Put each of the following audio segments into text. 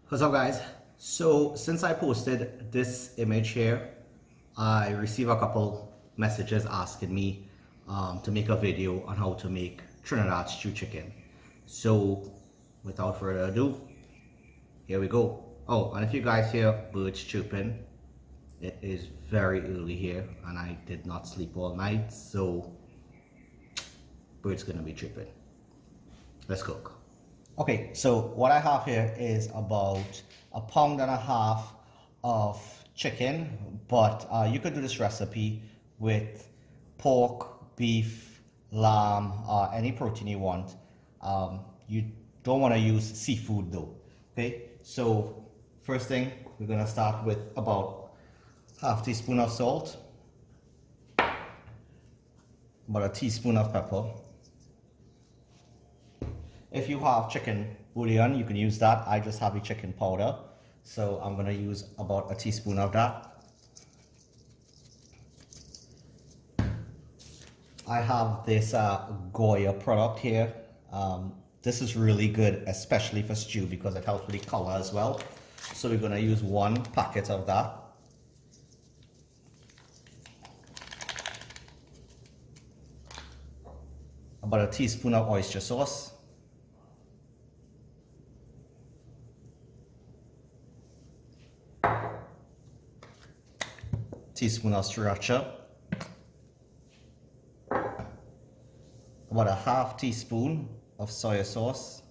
What's up, guys? So since I posted this image here, I received a couple messages asking me to make a video on how to make Trinidad stew chicken. So without further ado, here we go. Oh, and if you guys hear birds chirping, it is very early here and I did not sleep all night, so birds gonna be chirping. Let's cook. Okay, so what I have here is about 1.5 pounds of chicken, but you could do this recipe with pork, beef, lamb, any protein you want. You don't want to use seafood though. Okay, so first thing, we're gonna start with about half teaspoon of salt, about a teaspoon of pepper. If you have chicken bouillon, you can use that. I just have a chicken powder, so I'm going to use about a teaspoon of that. I have this Goya product here. This is really good, especially for stew, because it helps with the color as well. So we're going to use 1 packet of that. About a teaspoon of oyster sauce. Teaspoon of Sriracha, about a half teaspoon of soy sauce,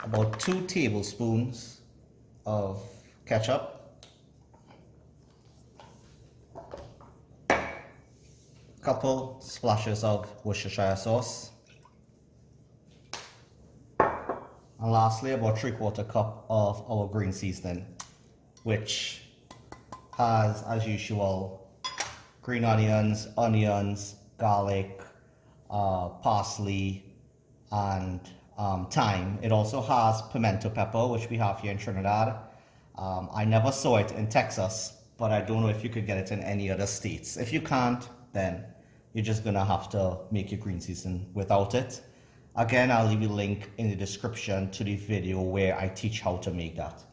about 2 tablespoons of ketchup, couple splashes of Worcestershire sauce, and lastly about 3/4 cup of our green seasoning, which has, as usual, green onions, garlic, parsley, and thyme. It also has pimento pepper, which we have here in Trinidad. I never saw it in Texas, but I don't know if you could get it in any other states. If you can't, then you're just gonna have to make your green seasoning without it. Again, I'll leave a link in the description to the video where I teach how to make that.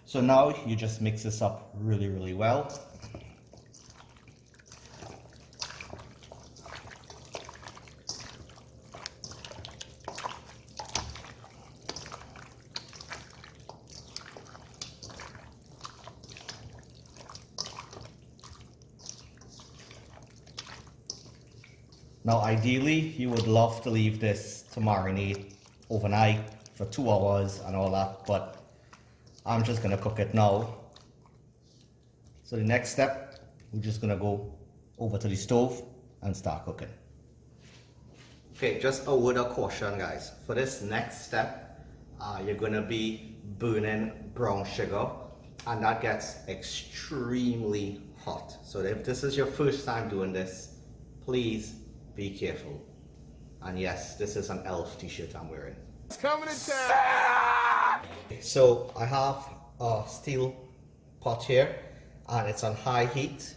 So now you just mix this up really well. Now ideally, you would love to leave this to marinate overnight for 2 hours and all that, but I'm just gonna cook it now. So the next step, we're just gonna go over to the stove and start cooking. Okay, just a word of caution, guys. For this next step, you're gonna be burning brown sugar, and that gets extremely hot. So if this is your first time doing this, please be careful. And yes, this is an elf t-shirt I'm wearing. It's coming to town! So I have a steel pot here and it's on high heat.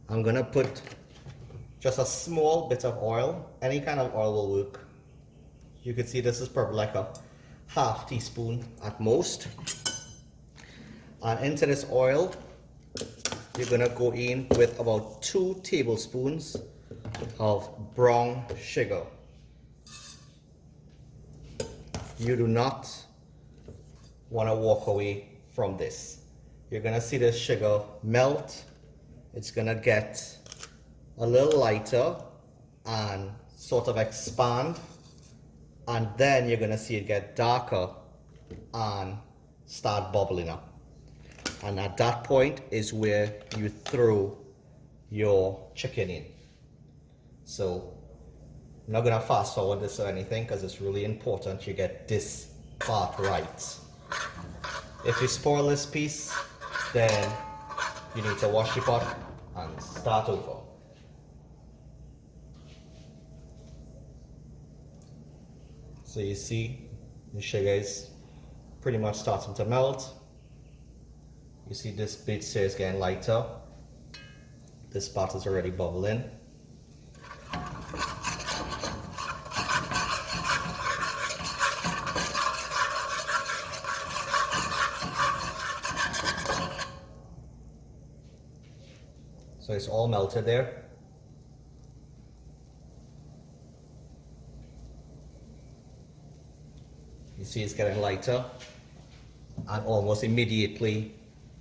I'm gonna put just a small bit of oil. Any kind of oil will work. You can see this is probably like a half teaspoon at most. And into this oil, you're gonna go in with about 2 tablespoons of brown sugar. You do not want to walk away from this. You're gonna see this sugar melt. It's gonna get a little lighter and sort of expand, and then you're gonna see it get darker and start bubbling up. And at that point is where you throw your chicken in. So I'm not gonna fast forward this or anything because it's really important you get this part right. If you spoil this piece, then you need to wash the pot and start over. So you see the sugar is pretty much starting to melt. You see this bit here is getting lighter. This part is already bubbling. So it's all melted there. You see it's getting lighter, and almost immediately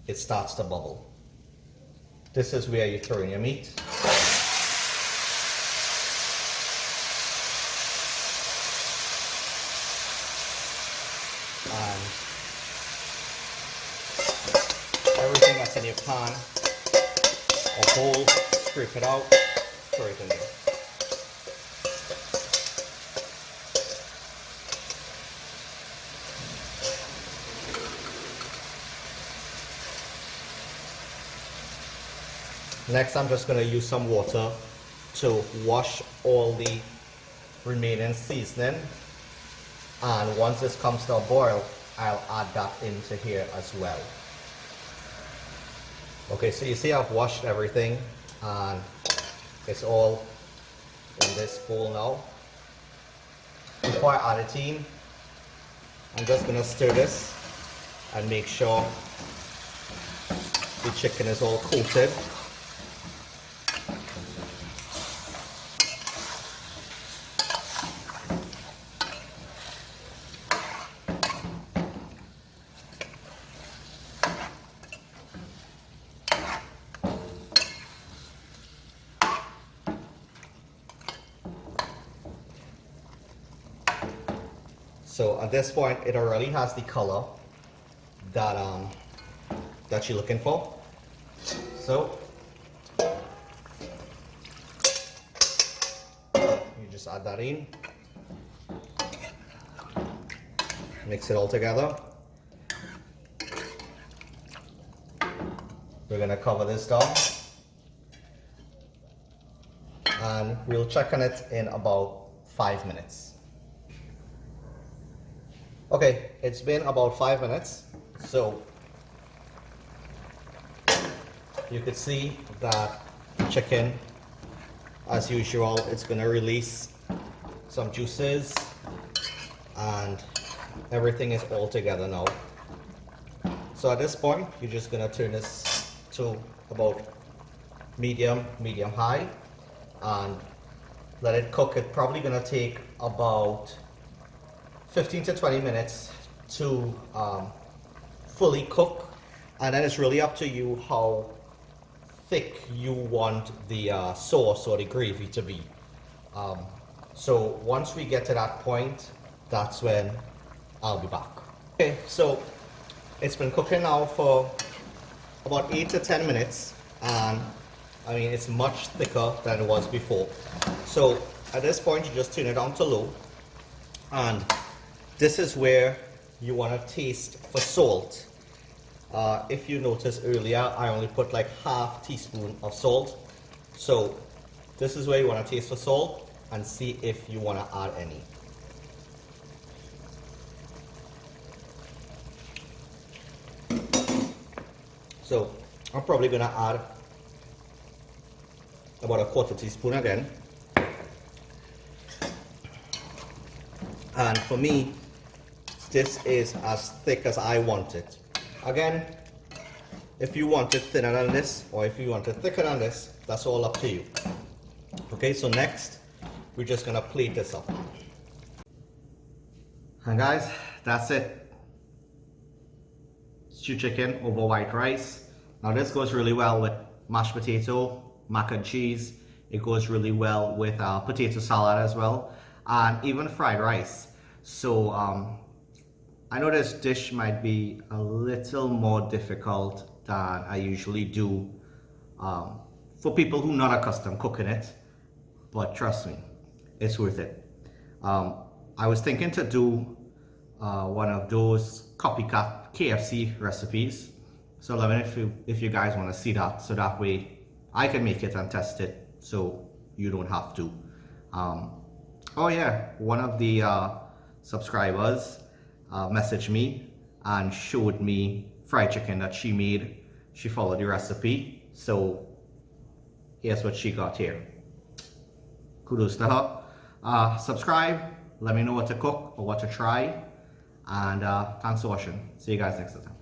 it starts to bubble. This is where you throw in your meat. And everything that's in your pan or bowl, scrape it out, throw it in there. Next, I'm just going to use some water to wash all the remaining seasoning. And once this comes to a boil, I'll add that into here as well. Okay, so you see I've washed everything and it's all in this bowl now. Before I add it in, I'm just going to stir this and make sure the chicken is all coated. So at this point, it already has the color that that you're looking for. So you just add that in, mix it all together. We're gonna cover this down, and we'll check on it in about 5 minutes. Okay, it's been about 5 minutes, so you could see that chicken, as usual, it's going to release some juices and everything is all together now. So at this point, you're just going to turn this to about medium high and let it cook. It's probably going to take about 15 to 20 minutes to fully cook, and then it's really up to you how thick you want the sauce or the gravy to be. So once we get to that point, that's when I'll be back. Okay, so it's been cooking now for about 8 to 10 minutes, and I mean it's much thicker than it was before. So at this point, you just turn it down to low, and this is where you want to taste for salt. If you noticed earlier, I only put like half teaspoon of salt. So this is where you want to taste for salt and see if you want to add any. So I'm probably going to add about a quarter teaspoon again. And for me, this is as thick as I want it. Again, if you want it thinner than this, or if you want it thicker than this, that's all up to you. Okay, so next, we're just gonna plate this up. And guys, that's it. Stew chicken over white rice. Now this goes really well with mashed potato, mac and cheese. It goes really well with potato salad as well, and even fried rice. So I know this dish might be a little more difficult than I usually do for people who are not accustomed cooking it, but trust me, it's worth it. I was thinking to do one of those copycat KFC recipes, so let me know if you guys want to see that, so that way I can make it and test it so you don't have to. Oh yeah, one of the subscribers messaged me and showed me fried chicken that she made. She followed the recipe, so here's what she got here. Kudos to her. Subscribe, let me know what to cook or what to try, and thanks for watching. See you guys next time.